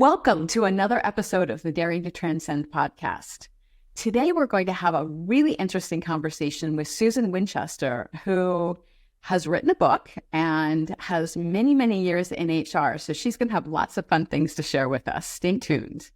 Welcome to another episode of the Daring to Transcend podcast. Today, we're going to have a really interesting conversation with Susan Winchester, who has written a book and has many, many years in HR. So she's going to have lots of fun things to share with us. Stay tuned.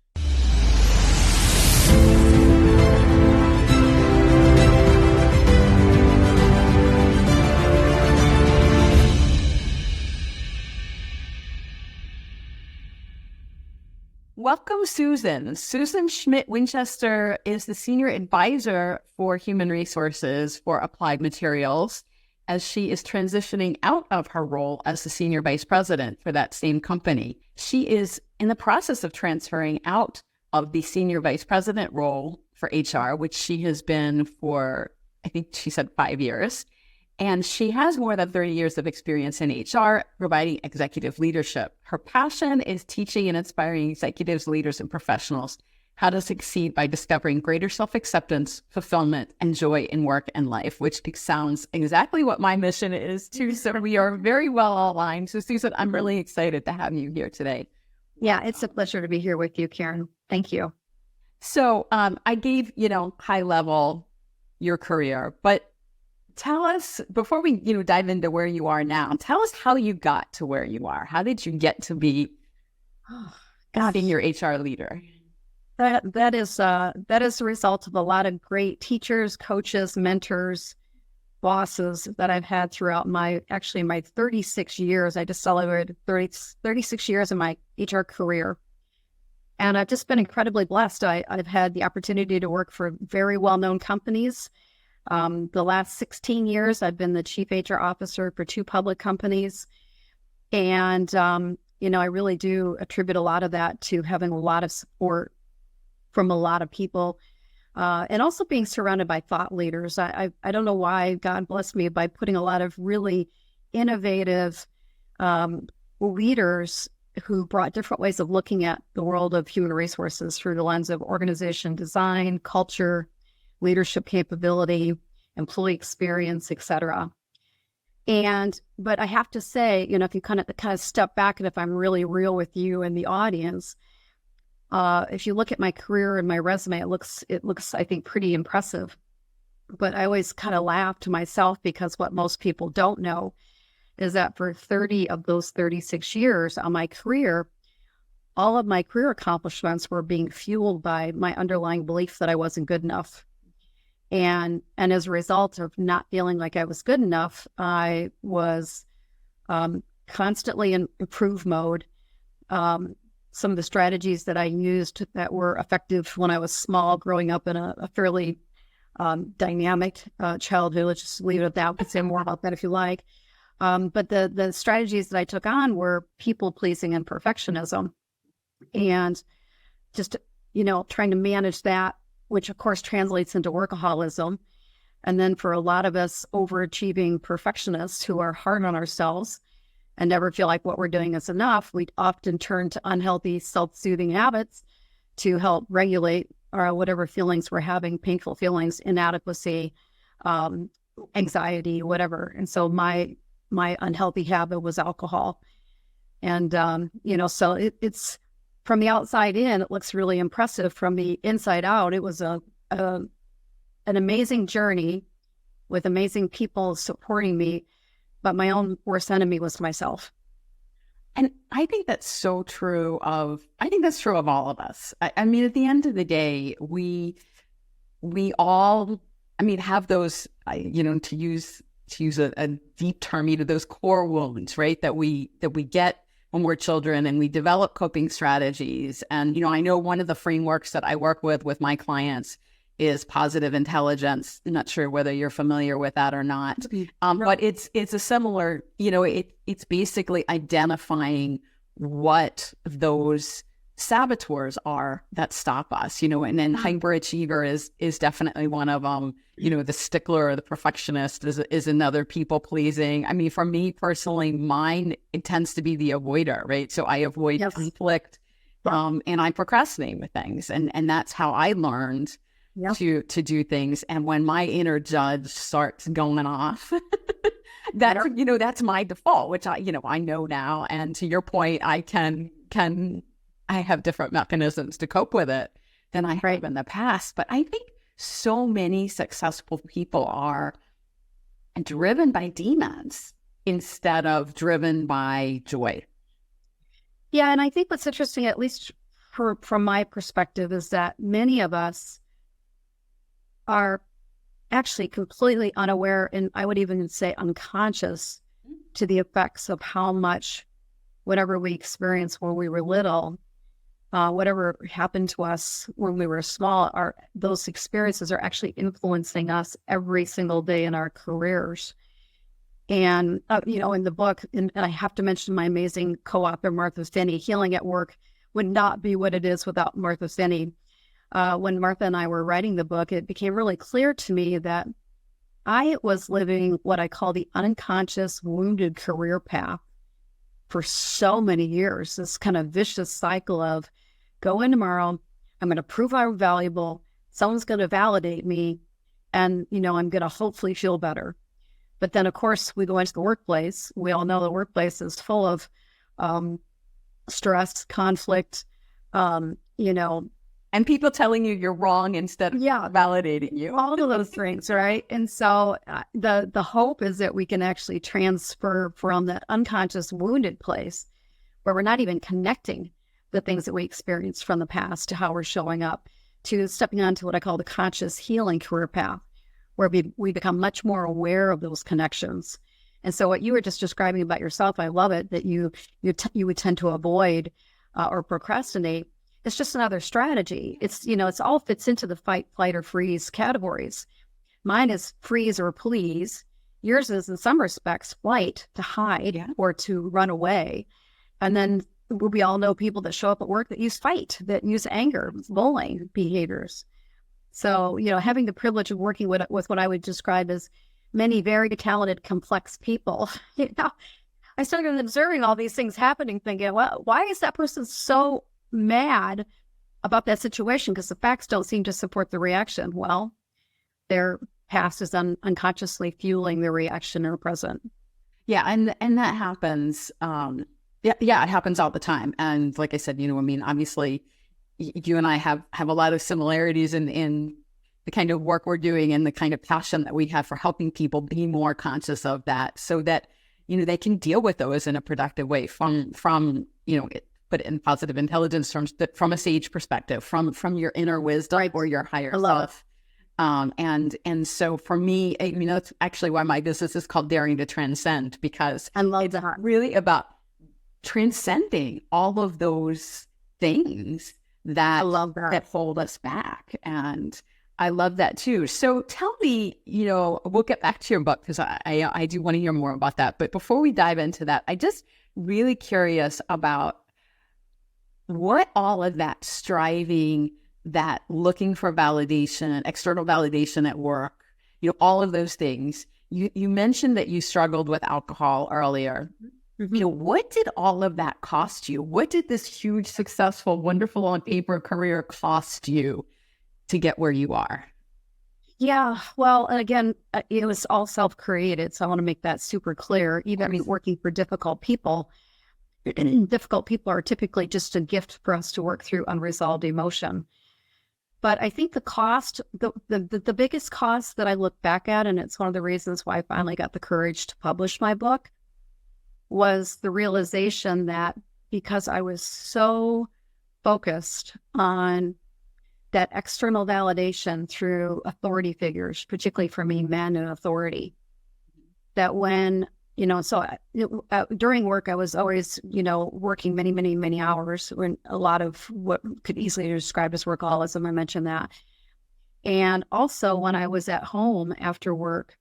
Welcome, Susan. Susan Schmitt Winchester is the Senior Advisor for Human Resources for Applied Materials, as she is transitioning out of her role as the Senior Vice President for that same company. She is in the process of transferring out of the Senior Vice President role for HR, which she has been for, I think she said 5 years. And she has more than 30 years of experience in HR, providing executive leadership. Her passion is teaching and inspiring executives, leaders, and professionals how to succeed by discovering greater self-acceptance, fulfillment, and joy in work and life, which sounds exactly what my mission is too. So we are very well aligned. So Susan, I'm really excited to have you here today. Yeah, it's a pleasure to be here with you, Karen. Thank you. So I gave, high level your career, but tell us, before we dive into where you are now, tell us how you got to where you are. How did you get to be being your HR leader? That is the result of a lot of great teachers, coaches, mentors, bosses that I've had throughout my 36 years. I just celebrated 36 years of my HR career. And I've just been incredibly blessed. I've had the opportunity to work for very well-known companies. The last 16 years, I've been the chief HR officer for 2 public companies. And, I really do attribute a lot of that to having a lot of support from a lot of people, and also being surrounded by thought leaders. I don't know why God blessed me by putting a lot of really innovative leaders who brought different ways of looking at the world of human resources through the lens of organization design, culture, leadership capability, employee experience, etc. But I have to say, if you kind of step back, and if I'm really real with you and the audience, if you look at my career and my resume, it looks, I think, pretty impressive. But I always kind of laugh to myself, because what most people don't know is that for 30 of those 36 years on my career, all of my career accomplishments were being fueled by my underlying belief that I wasn't good enough. And as a result of not feeling like I was good enough, I was constantly in improve mode. Some of the strategies that I used that were effective when I was small, growing up in a fairly dynamic childhood, let's just leave it at that. We can say more about that if you like. But the strategies that I took on were people-pleasing and perfectionism. And just, trying to manage that, which of course translates into workaholism. And then for a lot of us overachieving perfectionists who are hard on ourselves and never feel like what we're doing is enough, we often turn to unhealthy self-soothing habits to help regulate our whatever feelings we're having, painful feelings, inadequacy, anxiety, whatever. And so my unhealthy habit was alcohol. And, so it's from the outside in, it looks really impressive. From the inside out, it was an amazing journey with amazing people supporting me. But my own worst enemy was myself. And I think that's so true of all of us. I mean, at the end of the day, we all, have those, to use a deep term, those core wounds, right? That we get when we're children, and we develop coping strategies. And, I know one of the frameworks that I work with my clients is positive intelligence. I'm not sure whether you're familiar with that or not. But it's a similar, it's basically identifying what those saboteurs are that stop us, and then hyperachiever is definitely one of them. The stickler or the perfectionist is another, people pleasing. I mean, for me personally, mine, it tends to be the avoider, right? So I avoid conflict, and I procrastinate with things. And that's how I learned to do things. And when my inner judge starts going off, that's my default, which I know now. And to your point, I can I have different mechanisms to cope with it than I have in the past. But I think so many successful people are driven by demons instead of driven by joy. Yeah, and I think what's interesting, at least from my perspective, is that many of us are actually completely unaware, and I would even say unconscious, to the effects of how much whatever we experienced when we were little, whatever happened to us when we were small, those experiences are actually influencing us every single day in our careers. And, in the book, and I have to mention my amazing co-author, Martha Finney, Healing at Work would not be what it is without Martha Finney. When Martha and I were writing the book, it became really clear to me that I was living what I call the unconscious wounded career path for so many years, this kind of vicious cycle of go in tomorrow, I'm going to prove I'm valuable, someone's going to validate me, and, I'm going to hopefully feel better. But then, of course, we go into the workplace. We all know the workplace is full of stress, conflict, and people telling you you're wrong instead of validating you. All of those things, right? And so the hope is that we can actually transfer from that unconscious wounded place where we're not even connecting the things that we experienced from the past to how we're showing up, to stepping onto what I call the conscious healing career path, where we become much more aware of those connections. And so what you were just describing about yourself, I love it, that you would tend to avoid or procrastinate. It's just another strategy. It's all fits into the fight, flight, or freeze categories. Mine is freeze or please. Yours is, in some respects, flight, to hide or to run away. And then we all know people that show up at work that use fight, that use anger, bullying behaviors. So, having the privilege of working with what I would describe as many very talented, complex people, I started observing all these things happening, thinking, well, why is that person so mad about that situation? Because the facts don't seem to support the reaction. Well, their past is unconsciously fueling the reaction in the present. Yeah, and that happens. It happens all the time. And like I said, obviously, you and I have a lot of similarities in the kind of work we're doing and the kind of passion that we have for helping people be more conscious of that, so that they can deal with those in a productive way from put it in positive intelligence terms, but from a sage perspective, from your inner wisdom or your higher self. And so for me, that's actually why my business is called Daring to Transcend, because I love it's that. really about transcending all of those things that hold us back. And I love that too. So tell me, we'll get back to your book because I do want to hear more about that. But before we dive into that, I just really curious about what all of that striving, that looking for validation, external validation at work, all of those things. You mentioned that you struggled with alcohol earlier. Mm-hmm. What did all of that cost you? What did this huge, successful, wonderful on paper career cost you to get where you are? Yeah, well, and again, it was all self-created. So I want to make that super clear. Even working for difficult people are typically just a gift for us to work through unresolved emotion. But I think the cost, the biggest cost that I look back at, and it's one of the reasons why I finally got the courage to publish my book, was the realization that because I was so focused on that external validation through authority figures, particularly for me, men in authority, that when, during work, I was always, working many, many, many hours, when a lot of what could easily be described as workaholism, I mentioned that. And also when I was at home after work,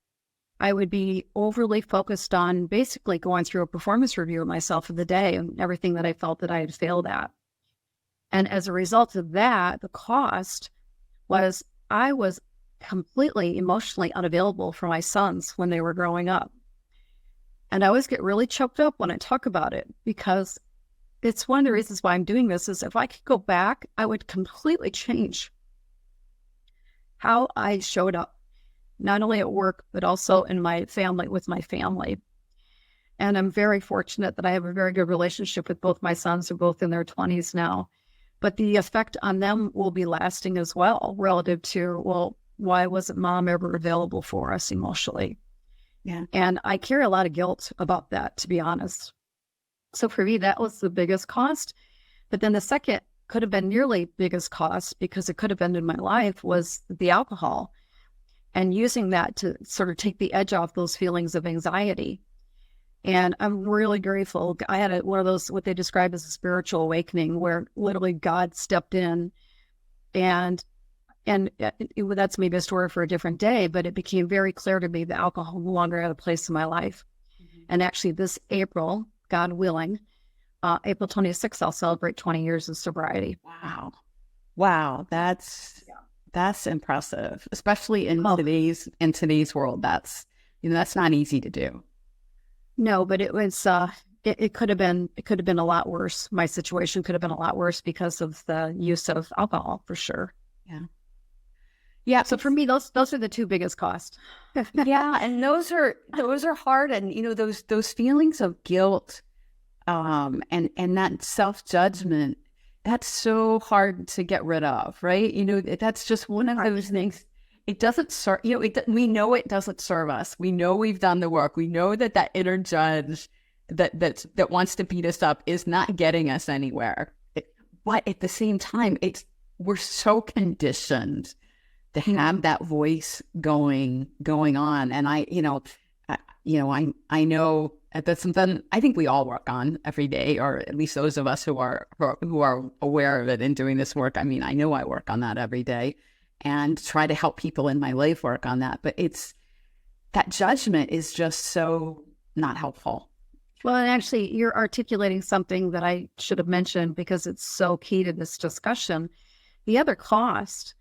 I would be overly focused on basically going through a performance review of myself for the day and everything that I felt that I had failed at. And as a result of that, the cost was I was completely emotionally unavailable for my sons when they were growing up. And I always get really choked up when I talk about it, because it's one of the reasons why I'm doing this is if I could go back, I would completely change how I showed up, not only at work, but also in my family, with my family. And I'm very fortunate that I have a very good relationship with both my sons, who are both in their 20s now. But the effect on them will be lasting as well, relative to, well, why wasn't mom ever available for us emotionally? Yeah. And I carry a lot of guilt about that, to be honest. So for me, that was the biggest cost. But then the second could have been nearly biggest cost, because it could have ended my life, was the alcohol, and using that to sort of take the edge off those feelings of anxiety. And I'm really grateful. I had one of those, what they describe as a spiritual awakening, where literally God stepped in, and that's maybe a story for a different day, but it became very clear to me that alcohol no longer had a place in my life. And actually this April, God willing, April 26th, I'll celebrate 20 years of sobriety. Wow. Wow. That's impressive, especially in today's world. That's not easy to do. No, but it was, it could have been a lot worse. My situation could have been a lot worse because of the use of alcohol, for sure. Yeah. Yeah. So for me, those are the two biggest costs. Yeah. And those are hard. And, those feelings of guilt, and that self-judgment, that's so hard to get rid of, right? That's just one of those things. It doesn't serve, we know it doesn't serve us. We know we've done the work. We know that inner judge that wants to beat us up is not getting us anywhere. But at the same time, we're so conditioned to have that voice going on. And I know that's something I think we all work on every day, or at least those of us who are aware of it and doing this work. I mean, I know I work on that every day, and try to help people in my life work on that. But that judgment is just so not helpful. Well, and actually, you're articulating something that I should have mentioned, because it's so key to this discussion. The other cost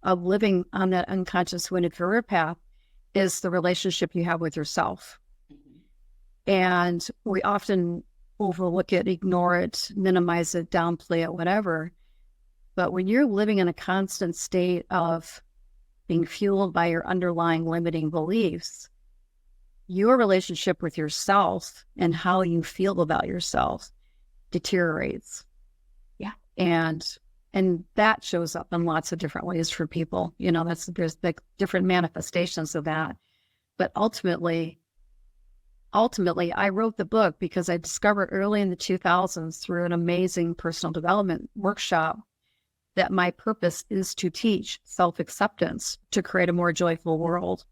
of living on that unconscious wounded career path is the relationship you have with yourself. And we often overlook it, ignore it, minimize it, downplay it, whatever. But when you're living in a constant state of being fueled by your underlying limiting beliefs, your relationship with yourself and how you feel about yourself deteriorates. Yeah. And that shows up in lots of different ways for people. There's the different manifestations of that. But ultimately, I wrote the book because I discovered early in the 2000s through an amazing personal development workshop that my purpose is to teach self-acceptance to create a more joyful world.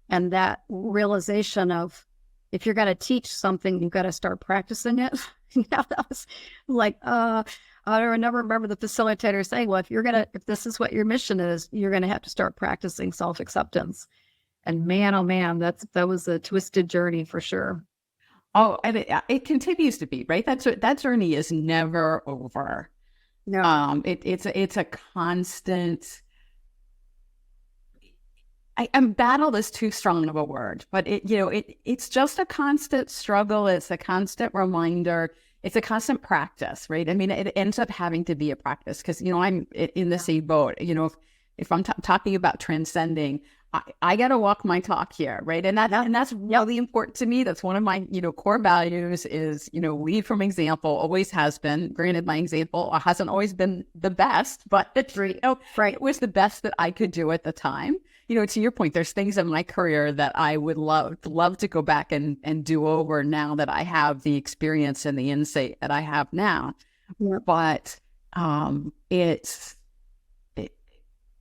And that realization of, if you're going to teach something, you've got to start practicing it. That was like, I never remember the facilitator saying, well, if this is what your mission is, you're going to have to start practicing self-acceptance. And man, oh man, that was a twisted journey for sure. Oh, and it continues to be, right? That journey is never over. No. It's a constant. Battle is too strong of a word, but it's just a constant struggle. It's a constant reminder. It's a constant practice, right? I mean, it ends up having to be a practice, because I'm in the same boat. If I'm talking about transcending, I got to walk my talk here, right? And that's really important to me. That's one of my, core values is, lead from example, always has been. Granted, my example hasn't always been the best, but it was the best that I could do at the time. To your point, there's things in my career that I would love to go back and do over now that I have the experience and the insight that I have now. Yeah. But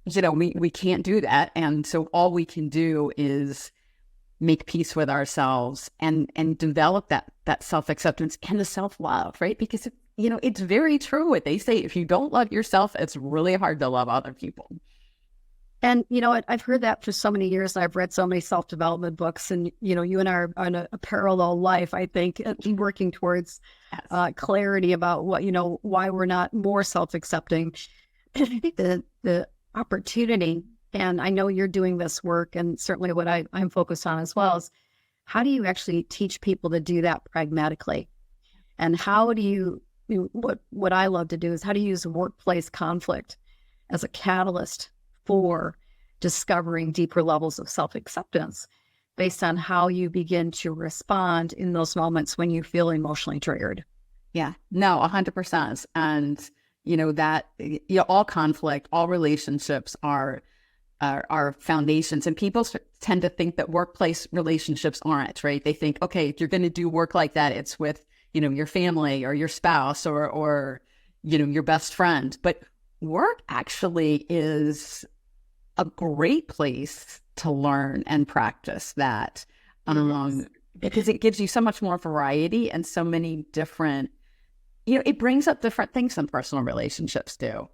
we can't do that. And so all we can do is make peace with ourselves and develop that self-acceptance and the self-love, right? Because, it's very true what they say. If you don't love yourself, it's really hard to love other people. And, I've heard that for so many years. I've read so many self-development books, and, you and I are on a parallel life, I think, working towards clarity about what, why we're not more self-accepting. The opportunity, and I know you're doing this work, and certainly what I'm focused on as well, is how do you actually teach people to do that pragmatically? And how do you, what I love to do is how do you use workplace conflict as a catalyst for discovering deeper levels of self-acceptance? based on how you begin to respond in those moments when you feel emotionally triggered. Yeah, no, 100%. And, that, all conflict, all relationships are foundations. And people tend to think that workplace relationships aren't, right? They think, okay, if you're going to do work like that, it's with, your family or your spouse or your best friend. But work actually is a great place to learn and practice that, because it gives you so much more variety and so many different, it brings up different things than personal relationships do.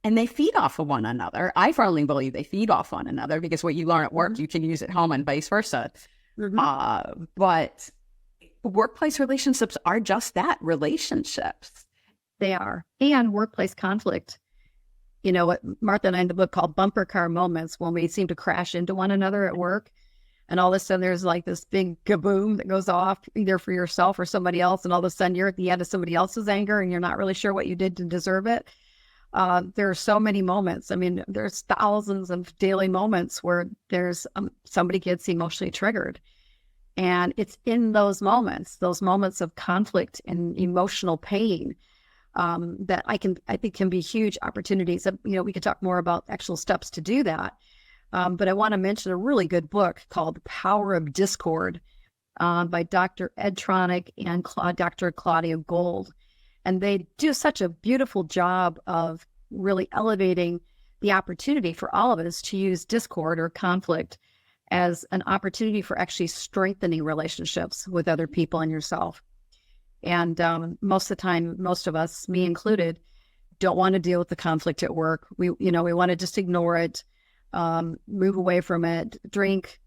And they feed off of one another. I firmly believe they feed off one another, because what you learn at work, you can use at home and vice versa. But workplace relationships are just that, relationships. They are. And workplace conflict. What Martha and I in the book called bumper car moments, when we seem to crash into one another at work. And all of a sudden there's like this big kaboom that goes off either for yourself or somebody else. And all of a sudden you're at the end of somebody else's anger and you're not really sure what you did to deserve it. There are so many moments. I mean, there's thousands of daily moments where there's somebody gets emotionally triggered. And it's in those moments of conflict and emotional pain, that I think can be huge opportunities. We could talk more about actual steps to do that. But I want to mention a really good book called The Power of Discord, by Dr. Ed Tronick and Dr. Claudia Gold. And they do such a beautiful job of really elevating the opportunity for all of us to use discord or conflict as an opportunity for actually strengthening relationships with other people and yourself. And most of the time, most of us, me included, don't want to deal with the conflict at work. We want to just ignore it, move away from it, drink,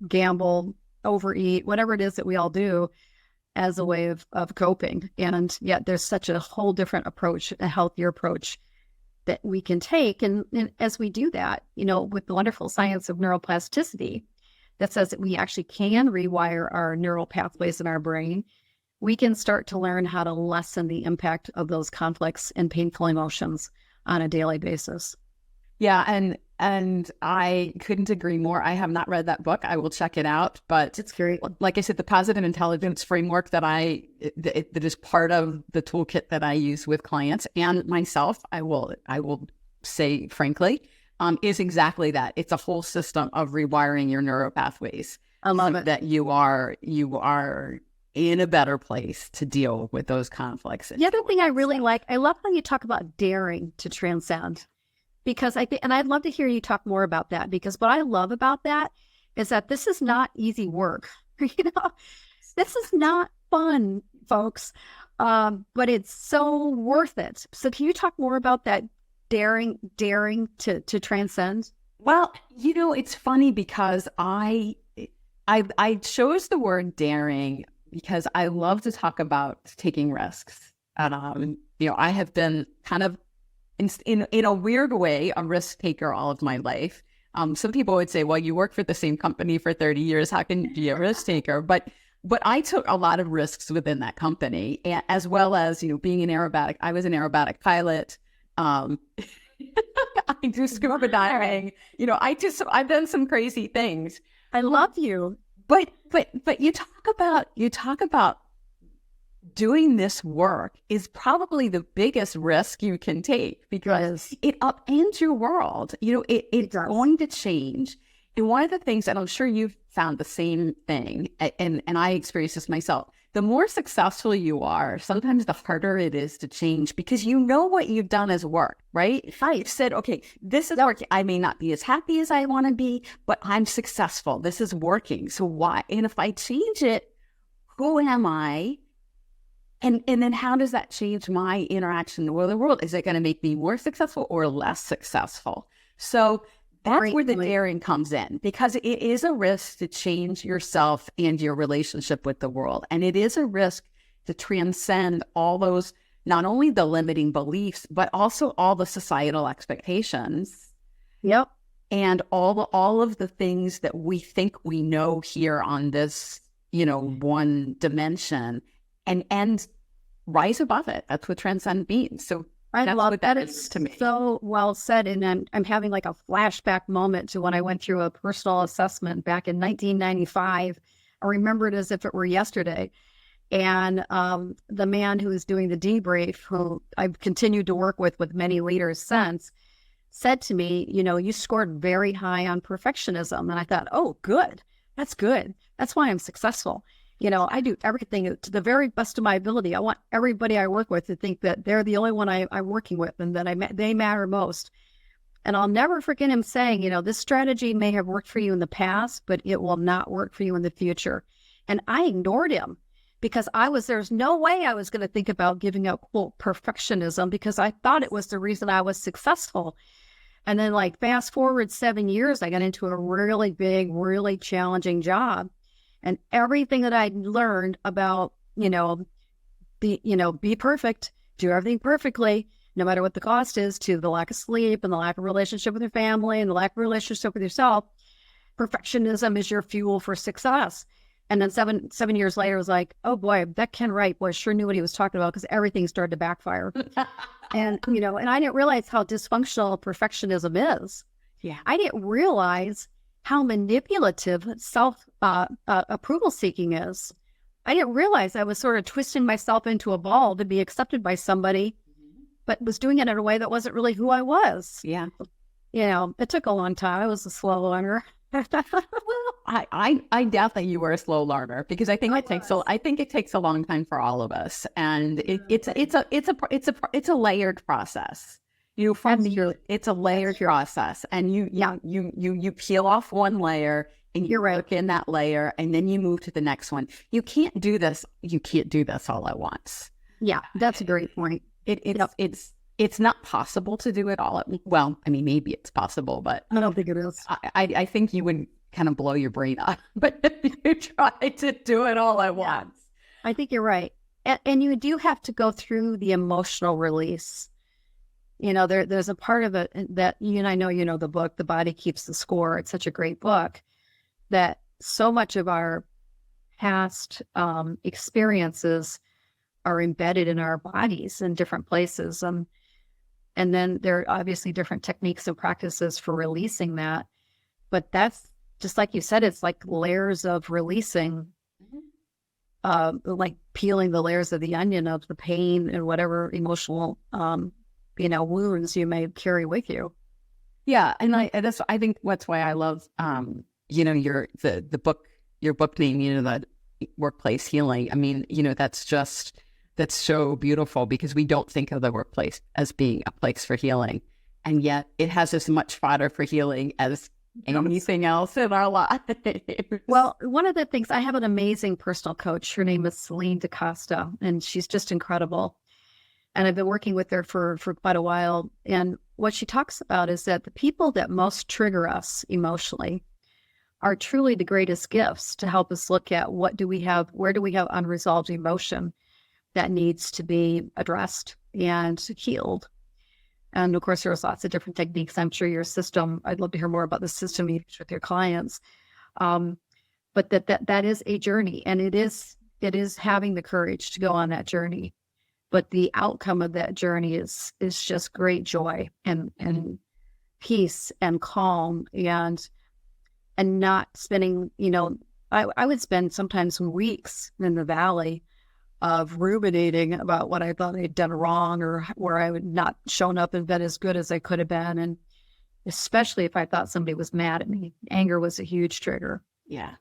gamble, overeat, whatever it is that we all do as a way of coping. And yet there's such a whole different approach, a healthier approach that we can take. And as we do that, with the wonderful science of neuroplasticity that says that we actually can rewire our neural pathways in our brain, we can start to learn how to lessen the impact of those conflicts and painful emotions on a daily basis. Yeah. And I couldn't agree more. I have not read that book. I will check it out. But it's great. Like I said, the positive intelligence framework that is part of the toolkit that I use with clients and myself, I will say frankly, is exactly that. It's a whole system of rewiring your neuropathways. I love it. That you are in a better place to deal with those conflicts. The other thing I really like, I love how you talk about daring to transcend. Because and I'd love to hear you talk more about that, because what I love about that is that this is not easy work. This is not fun, folks, but it's so worth it. So can you talk more about that daring to transcend? Well, it's funny because I chose the word daring because I love to talk about taking risks. And, I have been kind of in a weird way, a risk taker all of my life. Some people would say, well, you work for the same company for 30 years. How can you be a risk taker? But I took a lot of risks within that company, as well as, being an aerobatic. I was an aerobatic pilot. I do scuba diving. I've done some crazy things. I love you. But you talk about doing this work is probably the biggest risk you can take, because it upends your world. It's going to change. And one of the things, and I'm sure you've found the same thing, and I experienced this myself, the more successful you are, sometimes the harder it is to change, because you know what you've done as work, right? You've said, okay, this is working. I may not be as happy as I want to be, but I'm successful. This is working. So why? And if I change it, who am I? And then how does that change my interaction with the world? Is it going to make me more successful or less successful? So that's where the daring comes in, because it is a risk to change yourself and your relationship with the world. And it is a risk to transcend all those, not only the limiting beliefs, but also all the societal expectations. Yep. And all of the things that we think we know here on this, one dimension. And rise above it. That's what transcend means. So I That's love what that. that It's is to me. so well said. And I'm having like a flashback moment to when I went through a personal assessment back in 1995. I remember it as if it were yesterday. And the man who was doing the debrief, who I've continued to work with many leaders since, said to me, you scored very high on perfectionism. And I thought, oh, good. That's good. That's why I'm successful. I do everything to the very best of my ability. I want everybody I work with to think that they're the only one I'm working with and that they matter most. And I'll never forget him saying, this strategy may have worked for you in the past, but it will not work for you in the future. And I ignored him because there's no way I was going to think about giving up, quote, perfectionism, because I thought it was the reason I was successful. And then fast forward 7 years, I got into a really big, really challenging job. And everything that I learned about, be perfect, do everything perfectly, no matter what the cost is, to the lack of sleep and the lack of relationship with your family and the lack of relationship with yourself, perfectionism is your fuel for success. And then seven years later, I was like, oh boy, that Ken Wright boy sure knew what he was talking about, because everything started to backfire. And, and I didn't realize how dysfunctional perfectionism is. Yeah. I didn't realize how manipulative self-approval seeking is. I didn't realize I was sort of twisting myself into a ball to be accepted by somebody, but was doing it in a way that wasn't really who I was. Yeah. It took a long time. I was a slow learner. Well, I doubt that you were a slow learner, because I think it takes a long time for all of us, and it's a layered process. It's a layered process, and you peel off one layer and you work in that layer, and then you move to the next one. You can't do this all at once. Yeah, that's a great point. It's not possible to do it all well, I mean, maybe it's possible, but I don't think it is. I think you would kind of blow your brain up, but if you try to do it all at once. I think you're right. And you do have to go through the emotional release. There's a part of it that you and I know, the book, The Body Keeps the Score. It's such a great book that so much of our past experiences are embedded in our bodies in different places. And then there are obviously different techniques and practices for releasing that. But that's just like you said, it's like layers of releasing, like peeling the layers of the onion of the pain and whatever emotional, wounds you may carry with you. Yeah. And I think that's why I love, your book name, that workplace healing. I mean, that's so beautiful, because we don't think of the workplace as being a place for healing. And yet it has as much fodder for healing as anything else in our lives. Well, one of the things, I have an amazing personal coach. Her name is Celine DaCosta, and she's just incredible. And I've been working with her for quite a while. And what she talks about is that the people that most trigger us emotionally are truly the greatest gifts to help us look at where do we have unresolved emotion that needs to be addressed and healed. And of course, there's lots of different techniques. I'm sure your system, I'd love to hear more about the system you use with your clients. But that is a journey, and it is having the courage to go on that journey. But the outcome of that journey is just great joy and peace and calm, and not spending, I would spend sometimes weeks in the valley of ruminating about what I thought I'd done wrong, or where I would not shown up and been as good as I could have been. And especially if I thought somebody was mad at me. Anger was a huge trigger. Yeah.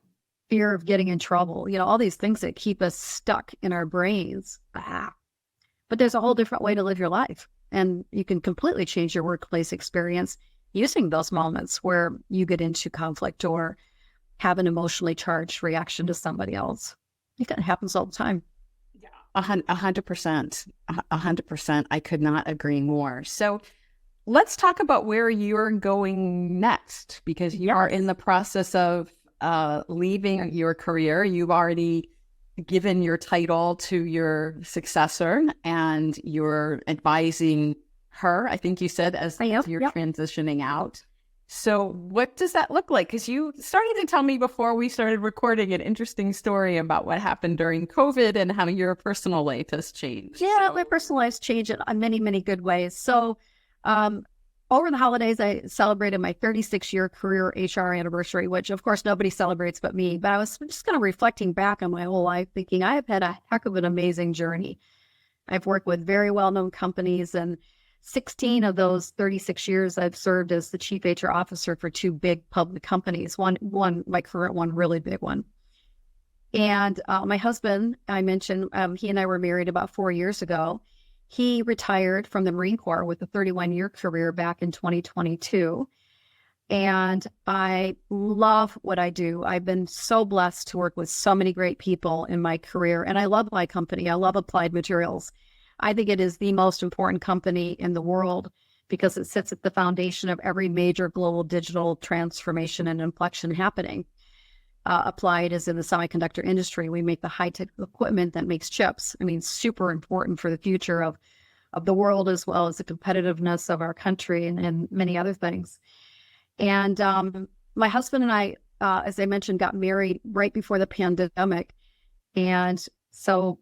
Fear of getting in trouble, all these things that keep us stuck in our brains. But there's a whole different way to live your life. And you can completely change your workplace experience using those moments where you get into conflict or have an emotionally charged reaction to somebody else. I think that happens all the time. 100%. 100%. I could not agree more. So let's talk about where you're going next, because you are in the process of leaving your career. You've already given your title to your successor, and you're advising her, I think you said, as you're transitioning out. So what does that look like? Because you started to tell me before we started recording an interesting story about what happened during COVID and how your personal life has changed. Yeah, my personal life's changed in many, many good ways. So, over the holidays, I celebrated my 36-year career HR anniversary, which of course nobody celebrates but me. But I was just kind of reflecting back on my whole life, thinking I have had a heck of an amazing journey. I've worked with very well-known companies, and 16 of those 36 years, I've served as the chief HR officer for two big public companies. One, my current one, really big one. And my husband, I mentioned, he and I were married about 4 years ago. He retired from the Marine Corps with a 31-year career back in 2022. And I love what I do. I've been so blessed to work with so many great people in my career. And I love my company. I love Applied Materials. I think it is the most important company in the world because it sits at the foundation of every major global digital transformation and inflection happening. Applied is in the semiconductor industry. We make the high-tech equipment that makes chips. I mean, super important for the future of the world as well as the competitiveness of our country and many other things. And my husband and I, as I mentioned, got married right before the pandemic. And so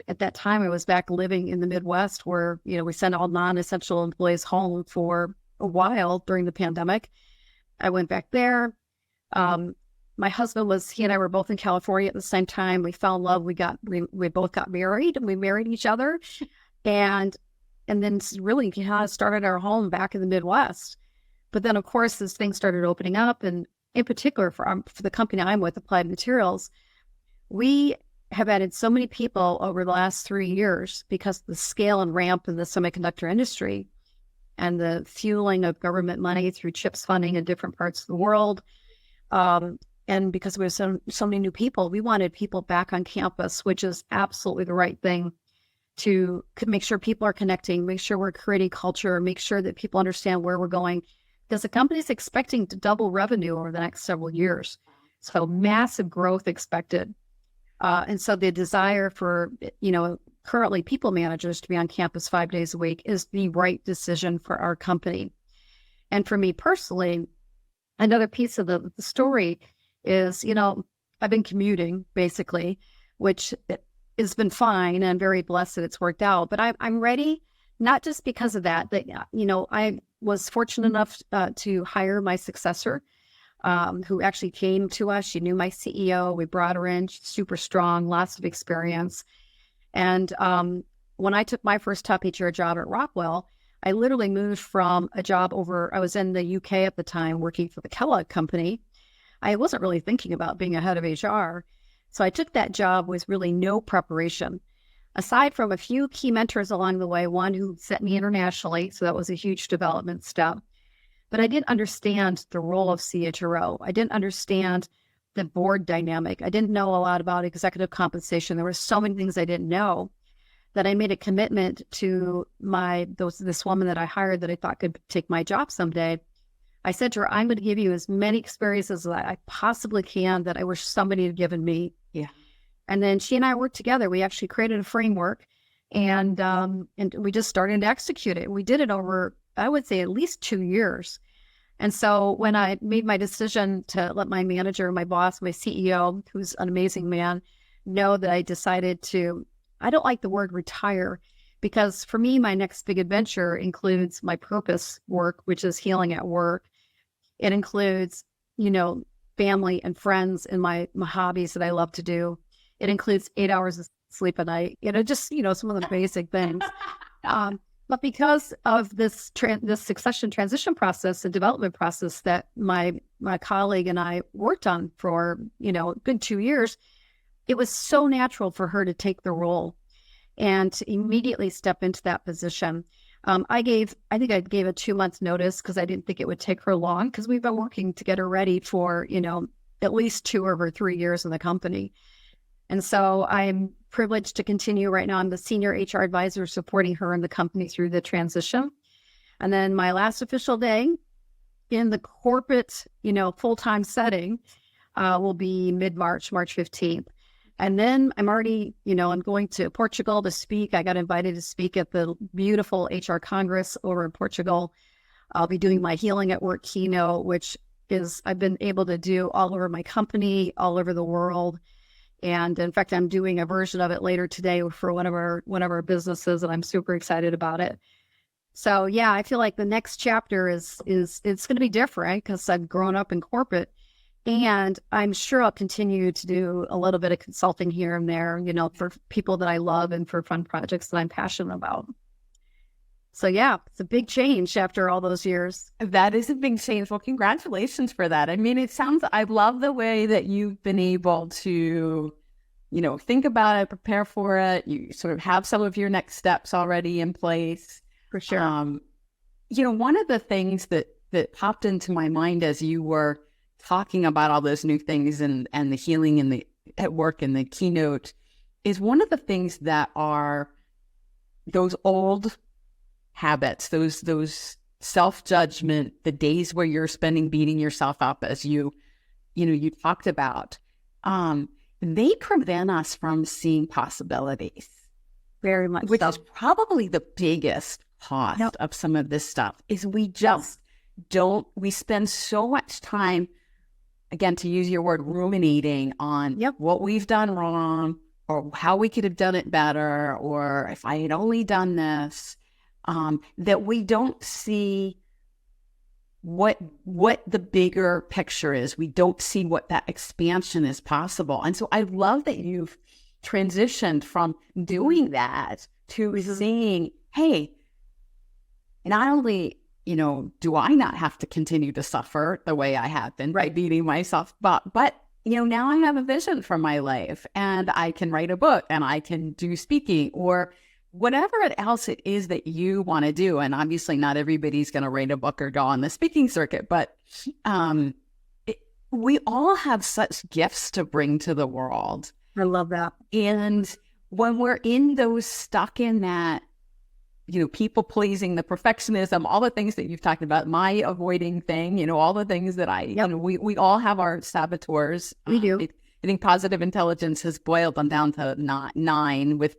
at that time, I was back living in the Midwest where, we sent all non-essential employees home for a while during the pandemic. I went back there. My husband he and I were both in California at the same time. We fell in love. We both got married and we married each other. And then really kind of started our home back in the Midwest. But then, of course, as things started opening up, and in particular for the company I'm with, Applied Materials, we have added so many people over the last 3 years because of the scale and ramp in the semiconductor industry and the fueling of government money through CHIPS funding in different parts of the world. And because we have so many new people, we wanted people back on campus, which is absolutely the right thing to make sure people are connecting, make sure we're creating culture, make sure that people understand where we're going. Because the company's expecting to double revenue over the next several years. So massive growth expected. And so the desire for, currently people managers to be on campus 5 days a week is the right decision for our company. And for me personally, another piece of the story is, I've been commuting basically, which has been fine and very blessed that it's worked out. But I'm ready, not just because of that, I was fortunate enough to hire my successor, who actually came to us. She knew my CEO. We brought her in. She's super strong, lots of experience. And when I took my first top HR job at Rockwell, I literally moved from a job I was in the UK at the time working for the Kellogg company. I wasn't really thinking about being a head of HR. So I took that job with really no preparation. Aside from a few key mentors along the way, one who sent me internationally, so that was a huge development step. But I didn't understand the role of CHRO. I didn't understand the board dynamic. I didn't know a lot about executive compensation. There were so many things I didn't know that I made a commitment to this woman that I hired that I thought could take my job someday. I said to her, I'm going to give you as many experiences as I possibly can that I wish somebody had given me. Yeah. And then she and I worked together. We actually created a framework and we just started to execute it. We did it over, I would say, at least 2 years. And so when I made my decision to let my manager, my boss, my CEO, who's an amazing man, know that I decided I don't like the word retire, because for me, my next big adventure includes my purpose work, which is healing at work. It includes, family and friends and my hobbies that I love to do. It includes 8 hours of sleep a night, some of the basic things. But because of this succession transition process and development process that my colleague and I worked on for, a good 2 years, it was so natural for her to take the role and to immediately step into that position. I gave a 2-month notice because I didn't think it would take her long, because we've been working to get her ready for, at least 2 of her 3 years in the company. And so I'm privileged to continue right now. I'm the senior HR advisor supporting her and the company through the transition. And then my last official day in the corporate, full-time setting will be mid-March, March 15th. And then I'm already, I'm going to Portugal to speak. I got invited to speak at the beautiful HR Congress over in Portugal I'll be doing my Healing at Work keynote, which is I've been able to do all over my company, all over the world. And in fact, I'm doing a version of it later today for one of our businesses, and I'm super excited about it. So yeah, I feel like the next chapter is it's going to be different because I've grown up in corporate, and I'm sure I'll continue to do a little bit of consulting here and there, for people that I love and for fun projects that I'm passionate about. So yeah, it's a big change after all those years. That is a big change. Well, congratulations for that. I mean, I love the way that you've been able to, think about it, prepare for it. You sort of have some of your next steps already in place. For sure. One of the things that popped into my mind as you were talking about all those new things and the healing at work and the keynote is one of the things that are those old habits, those self-judgment, the days where you're spending beating yourself up, as you talked about, they prevent us from seeing possibilities. Very much which so. is probably the biggest cost of some of this stuff is we just we spend so much time, again, to use your word, ruminating on what we've done wrong or how we could have done it better, or if I had only done this, that we don't see what the bigger picture is. We don't see what that expansion is possible. And so I love that you've transitioned from doing that to seeing, hey, not only, do I not have to continue to suffer the way I have been by beating myself, but now I have a vision for my life, and I can write a book, and I can do speaking, or whatever else it is that you want to do. And obviously not everybody's going to write a book or go on the speaking circuit, but we all have such gifts to bring to the world. I love that. And when we're stuck in that, people pleasing, the perfectionism, all the things that you've talked about, my avoiding thing, all the things that we all have our saboteurs. We do. I think positive intelligence has boiled them down to 9 with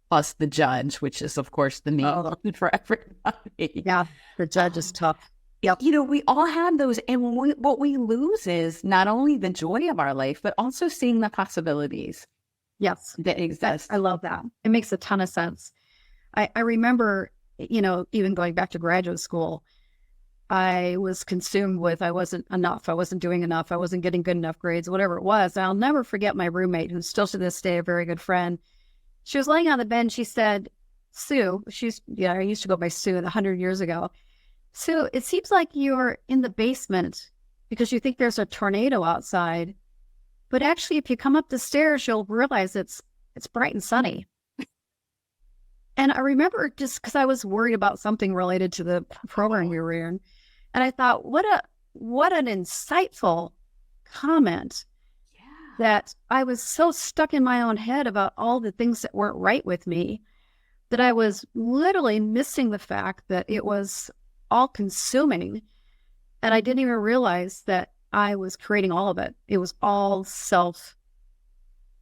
plus the judge, which is, of course, the main one for everybody. Yeah, the judge is tough. Yep. We all have those. And what we lose is not only the joy of our life, but also seeing the possibilities. Yes. That exist. I love that. It makes a ton of sense. I remember, even going back to graduate school, I was consumed with I wasn't enough. I wasn't doing enough. I wasn't getting good enough grades, whatever it was. I'll never forget my roommate, who's still to this day a very good friend. She was laying on the bed. She said, Sue, I used to go by Sue 100 years ago. Sue, it seems like you're in the basement because you think there's a tornado outside. But actually, if you come up the stairs, you'll realize it's bright and sunny. And I remember, just because I was worried about something related to the program we were in, and I thought, what an insightful comment. That I was so stuck in my own head about all the things that weren't right with me that I was literally missing the fact that it was all consuming. And I didn't even realize that I was creating all of it. It was all sort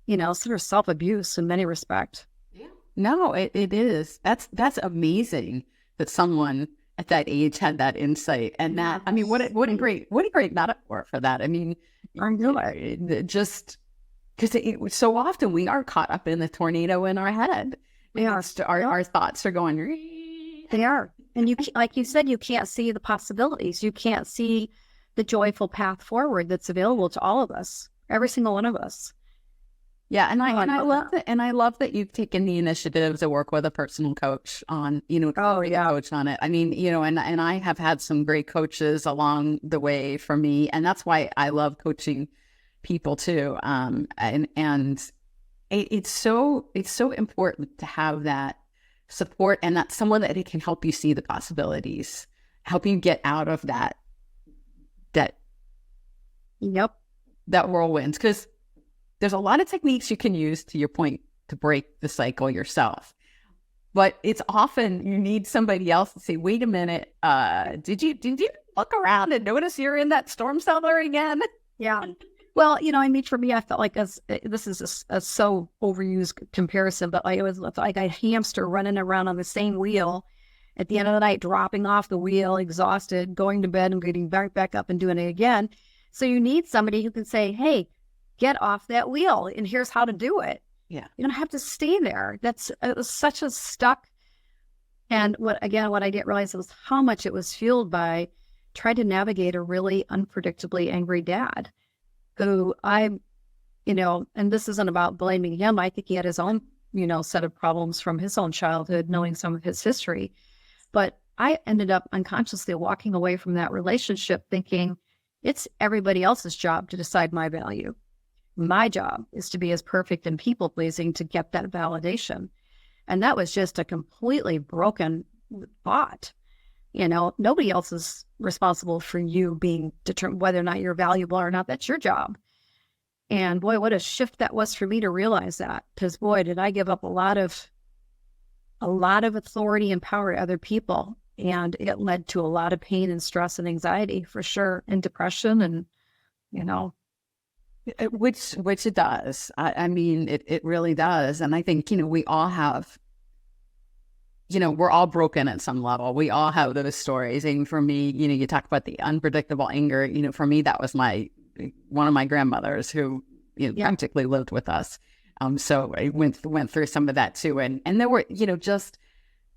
of self-abuse in many respects. Yeah. No, it is. That's amazing that someone at that age had that insight. And that, I mean, what a great metaphor for that. I mean, just because so often we are caught up in the tornado in our head. Our thoughts are going. They are. And like you said, you can't see the possibilities. You can't see the joyful path forward that's available to all of us, every single one of us. Yeah, and I love that. And I love that you've taken the initiative to work with a personal coach on, coach on it. I mean, and I have had some great coaches along the way for me, and that's why I love coaching people too. And it's so important to have that support and that someone that it can help you see the possibilities, help you get out of that whirlwind, because there's a lot of techniques you can use, to your point, to break the cycle yourself. But it's often you need somebody else to say, wait a minute, did you look around and notice you're in that storm cellar again? Yeah. Well, for me, I felt like this is a so overused comparison, but it was like a hamster running around on the same wheel. at the end of the night, dropping off the wheel, exhausted, going to bed and getting back up and doing it again. So you need somebody who can say, hey, get off that wheel and here's how to do it. Yeah. You don't have to stay there. It was such a stuck. And what I didn't realize was how much it was fueled by trying to navigate a really unpredictably angry dad who and this isn't about blaming him. I think he had his own, set of problems from his own childhood, knowing some of his history. But I ended up unconsciously walking away from that relationship thinking it's everybody else's job to decide my value. My job is to be as perfect and people-pleasing to get that validation. And that was just a completely broken thought. Nobody else is responsible for you being determined whether or not you're valuable or not. That's your job. And boy, what a shift that was for me to realize that. Because boy, did I give up a lot of authority and power to other people. And it led to a lot of pain and stress and anxiety for sure, and depression and, Which it does. I mean, it really does. And I think, we all have, we're all broken at some level. We all have those stories. And for me, you talk about the unpredictable anger. For me, that was one of my grandmothers who practically lived with us. So I went through some of that too. And there were,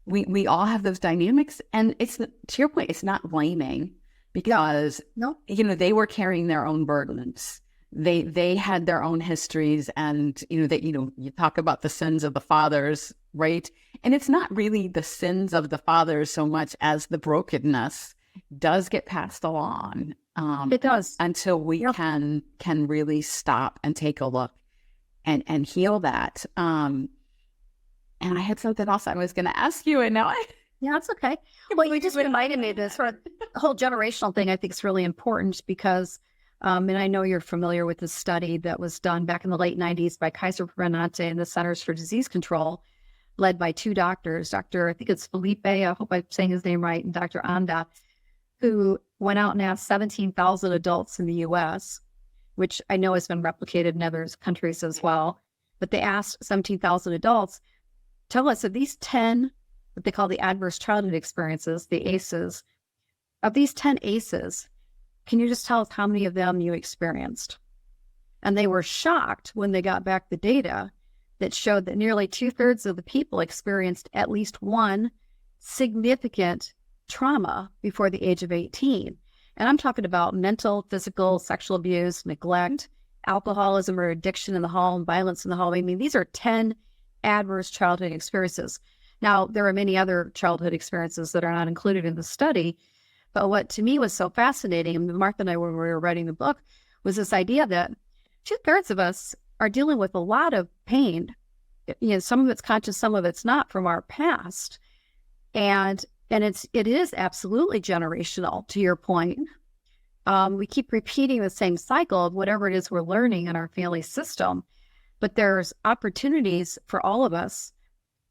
we all have those dynamics. And it's, to your point, it's not blaming because, they were carrying their own burdens. They had their own histories, and you talk about the sins of the fathers, right? And it's not really the sins of the fathers so much as the brokenness does get passed along. It does, until we can really stop and take a look and heal that. And I had something else I was going to ask you, and now that's okay. Well, you just reminded me of this. The whole generational thing I think is really important because. And I know you're familiar with this study that was done back in the late 90s by Kaiser Permanente and the Centers for Disease Control, led by two doctors, I think it's Felipe, I hope I'm saying his name right, and Dr. Anda, who went out and asked 17,000 adults in the U.S., which I know has been replicated in other countries as well. But they asked 17,000 adults, tell us of these 10, what they call the adverse childhood experiences, the ACEs, of these 10 ACEs, can you just tell us how many of them you experienced? And they were shocked when they got back the data that showed that nearly 2/3 of the people experienced at least one significant trauma before the age of 18. And I'm talking about mental, physical, sexual abuse, neglect, alcoholism or addiction in the home, violence in the home. I mean, these are 10 adverse childhood experiences. Now, there are many other childhood experiences that are not included in the study. But what to me was so fascinating, and Martha and I, when we were writing the book, was this idea that 2/3 of us are dealing with a lot of pain. Some of it's conscious, some of it's not from our past. And it is absolutely generational, to your point. We keep repeating the same cycle of whatever it is we're learning in our family system. But there's opportunities for all of us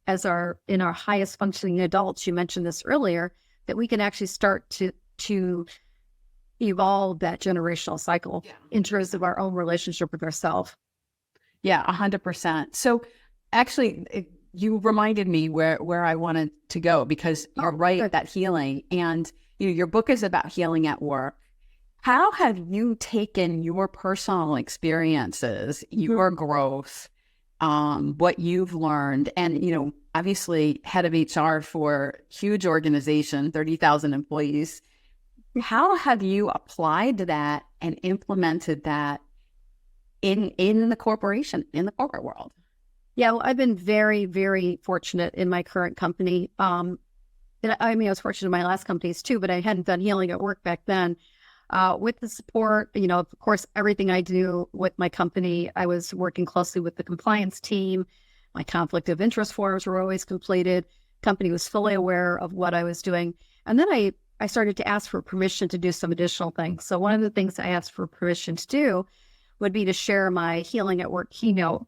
in our highest functioning adults, you mentioned this earlier, that we can actually start to evolve that generational cycle in terms of our own relationship with ourselves. Yeah, 100%. So actually, you reminded me where I wanted to go, because you're right, good. That healing. And your book is about healing at work. How have you taken your personal experiences, your growth, what you've learned, and, obviously head of HR for huge organization, 30,000 employees. How have you applied that and implemented that in the corporation, in the corporate world? Yeah, well, I've been very, very fortunate in my current company. I was fortunate in my last companies too, but I hadn't done healing at work back then. With the support, of course, everything I do with my company, I was working closely with the compliance team. My conflict of interest forms were always completed. Company was fully aware of what I was doing. And then I started to ask for permission to do some additional things. So one of the things I asked for permission to do would be to share my Healing at Work keynote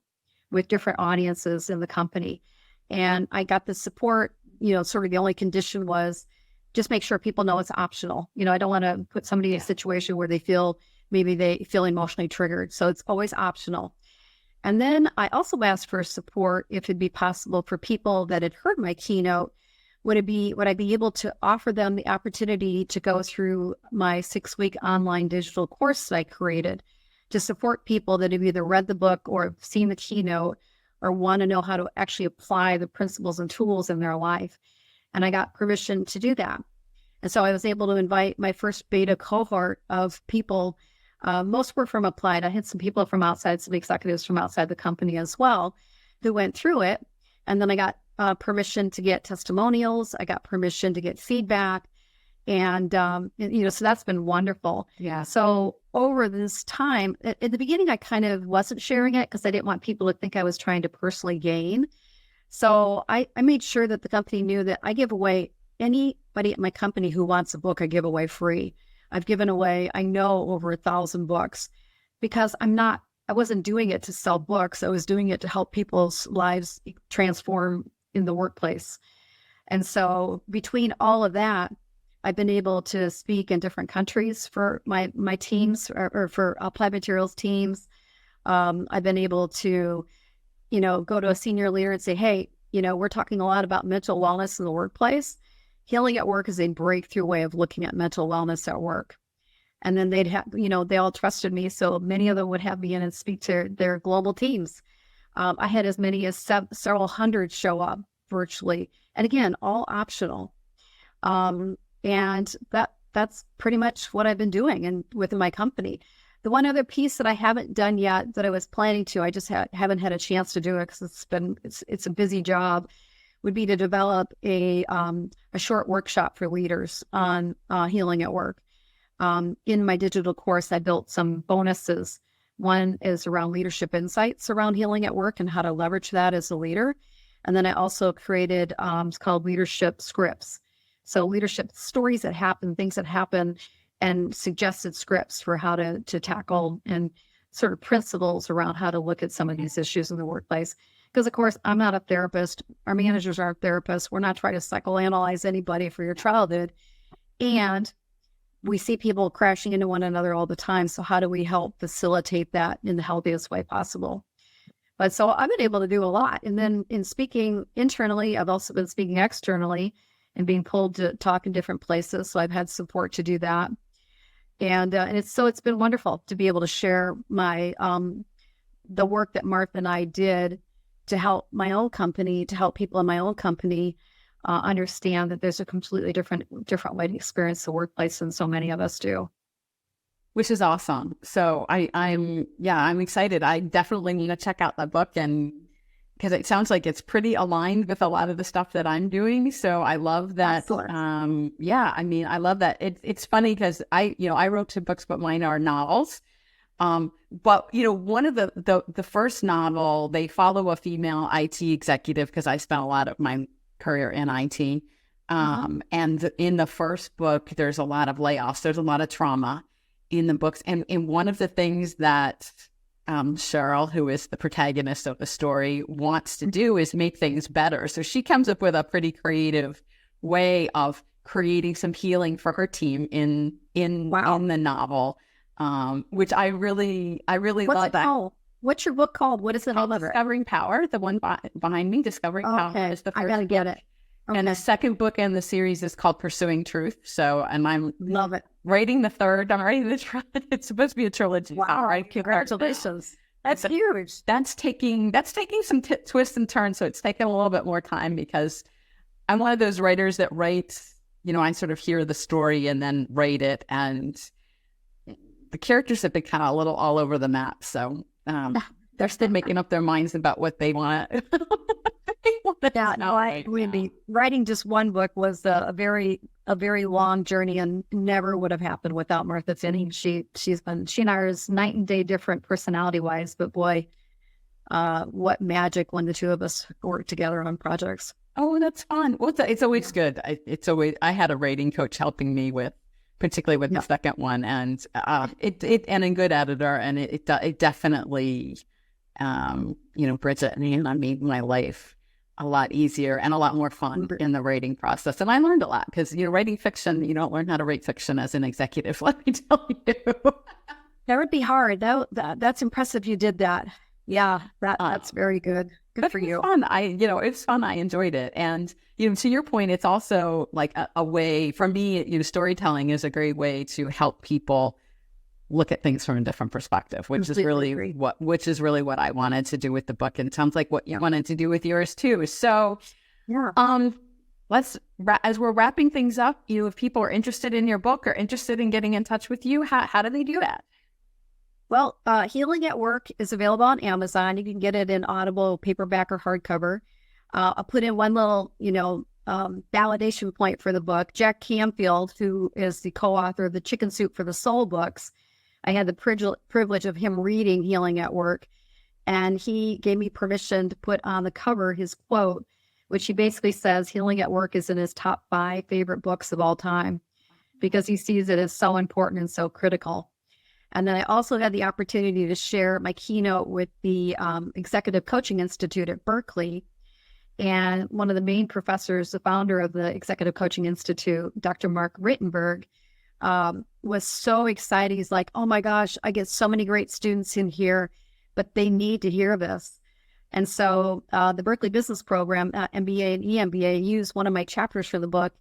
with different audiences in the company. And I got the support, sort of the only condition was just make sure people know it's optional. I don't want to put somebody in a situation where they feel emotionally triggered. So it's always optional. And then I also asked for support if it'd be possible for people that had heard my keynote would I be able to offer them the opportunity to go through my 6-week online digital course that I created to support people that have either read the book or have seen the keynote or want to know how to actually apply the principles and tools in their life? And I got permission to do that. And so I was able to invite my first beta cohort of people. Most were from Applied. I had some people from outside, some executives from outside the company as well, who went through it. And then I got permission to get testimonials. I got permission to get feedback. And, so that's been wonderful. Yeah. So over this time, at the beginning, I kind of wasn't sharing it because I didn't want people to think I was trying to personally gain. So I made sure that the company knew that I give away anybody at my company who wants a book, I give away free. I've given away, I know, over 1,000 books because I wasn't doing it to sell books. I was doing it to help people's lives transform in the workplace. And so between all of that, I've been able to speak in different countries for my teams or for Applied Materials teams. I've been able to, go to a senior leader and say, hey, we're talking a lot about mental wellness in the workplace. Healing at work is a breakthrough way of looking at mental wellness at work. And then they'd have, they all trusted me. So many of them would have me in and speak to their global teams. I had as many as several hundred show up virtually. And again, all optional. And that's pretty much what I've been doing and within my company. The one other piece that I haven't done yet that I was planning to, I just haven't had a chance to do it because it's a busy job, would be to develop a short workshop for leaders on healing at work. In my digital course, I built some bonuses. One is around leadership insights around healing at work and how to leverage that as a leader. And then I also created, it's called leadership scripts. So leadership stories that happen, things that happen, and suggested scripts for how to tackle and sort of principles around how to look at some of these issues in the workplace. Because, of course, I'm not a therapist. Our managers aren't therapists. We're not trying to psychoanalyze anybody for your childhood. And we see people crashing into one another all the time. So how do we help facilitate that in the healthiest way possible? But so I've been able to do a lot. And then in speaking internally, I've also been speaking externally and being pulled to talk in different places. So I've had support to do that. And it's been wonderful to be able to share my the work that Martha and I did to help my own company, to help people in my own company understand that there's a completely different way to experience the workplace than so many of us do. Which is awesome. So I'm excited. I definitely need to check out that book, and because it sounds like it's pretty aligned with a lot of the stuff that I'm doing. So I love that. Excellent. I love that. It's funny because I wrote 2 books, but mine are novels. But one of the first novel, they follow a female IT executive because I spent a lot of my career in IT. And in the first book, there's a lot of layoffs. There's a lot of trauma in the books. And one of the things that Cheryl, who is the protagonist of the story, wants to do is make things better. So she comes up with a pretty creative way of creating some healing for her team in the novel, which I really love that. Called? What's your book called? What is it all about? Discovering Power. The one behind me, Discovering Power, is the first. I gotta get it. Okay. And the second book in the series is called Pursuing Truth. So, and I'm love it. Writing the third. I'm writing the it's supposed to be a trilogy. Wow! Right? Congratulations. That's huge. That's taking some twists and turns. So it's taken a little bit more time because I'm one of those writers that writes. I sort of hear the story and then write it, and the characters have been kind of a little all over the map. So they're still making up their minds about what they want. Writing just one book was a very long journey and never would have happened without Martha Finney. She and I are night and day different personality wise, but boy, what magic when the two of us work together on projects. Oh, that's fun. Well, it's always good. I had a writing coach helping me particularly with the second one, and and a good editor, and it definitely, Bridget and I made my life a lot easier and a lot more fun in the writing process. And I learned a lot because, writing fiction, you don't learn how to write fiction as an executive, let me tell you. That would be hard. That's impressive you did that. Yeah, that's very good. Good for you. Fun. It's fun. I enjoyed it. And, to your point, it's also like a way for me, storytelling is a great way to help people look at things from a different perspective, which is really what I wanted to do with the book. And it sounds like what you wanted to do with yours too. So, as we're wrapping things up, if people are interested in your book or interested in getting in touch with you, how do they do that? Well, Healing at Work is available on Amazon. You can get it in Audible, paperback, or hardcover. I'll put in one little, validation point for the book. Jack Canfield, who is the co-author of the Chicken Soup for the Soul books, I had the privilege of him reading Healing at Work, and he gave me permission to put on the cover his quote, which he basically says Healing at Work is in his top 5 favorite books of all time because he sees it as so important and so critical. And then I also had the opportunity to share my keynote with the Executive Coaching Institute at Berkeley. And one of the main professors, the founder of the Executive Coaching Institute, Dr. Mark Rittenberg, was so excited. He's like, oh my gosh, I get so many great students in here, but they need to hear this. And so the Berkeley Business Program, MBA and EMBA, used one of my chapters for the book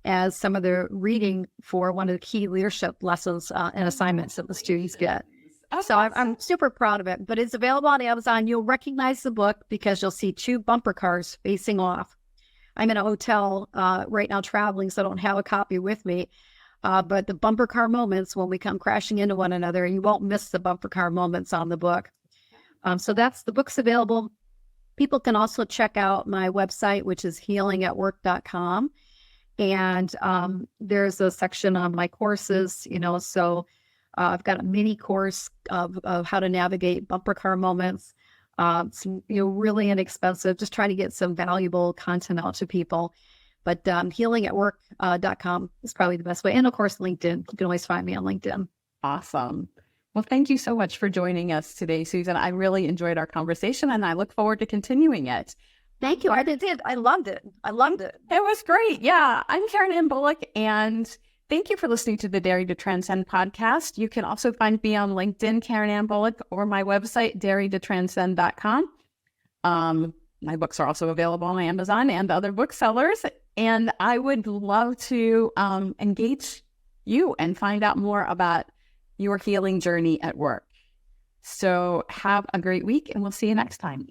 as some of the reading for one of the key leadership lessons and assignments that the students get. So I'm super proud of it, but it's available on Amazon. You'll recognize the book because you'll see 2 bumper cars facing off. I'm in a hotel right now traveling, so I don't have a copy with me. But the bumper car moments when we come crashing into one another, you won't miss the bumper car moments on the book. So the book's available. People can also check out my website, which is healingatwork.com. And there's a section on my courses, so I've got a mini course of how to navigate bumper car moments. Some, really inexpensive, just trying to get some valuable content out to people. But healingatwork.com is probably the best way. And of course, LinkedIn. You can always find me on LinkedIn. Awesome. Well, thank you so much for joining us today, Susan. I really enjoyed our conversation and I look forward to continuing it. Thank you. I did. I loved it. It was great. Yeah. I'm Karen Ann Bulluck, and thank you for listening to the Dare to Transcend podcast. You can also find me on LinkedIn, Karen Ann Bulluck, or my website, daretotranscend.com. My books are also available on Amazon and other booksellers. And I would love to engage you and find out more about your healing journey at work. So have a great week, and we'll see you next time.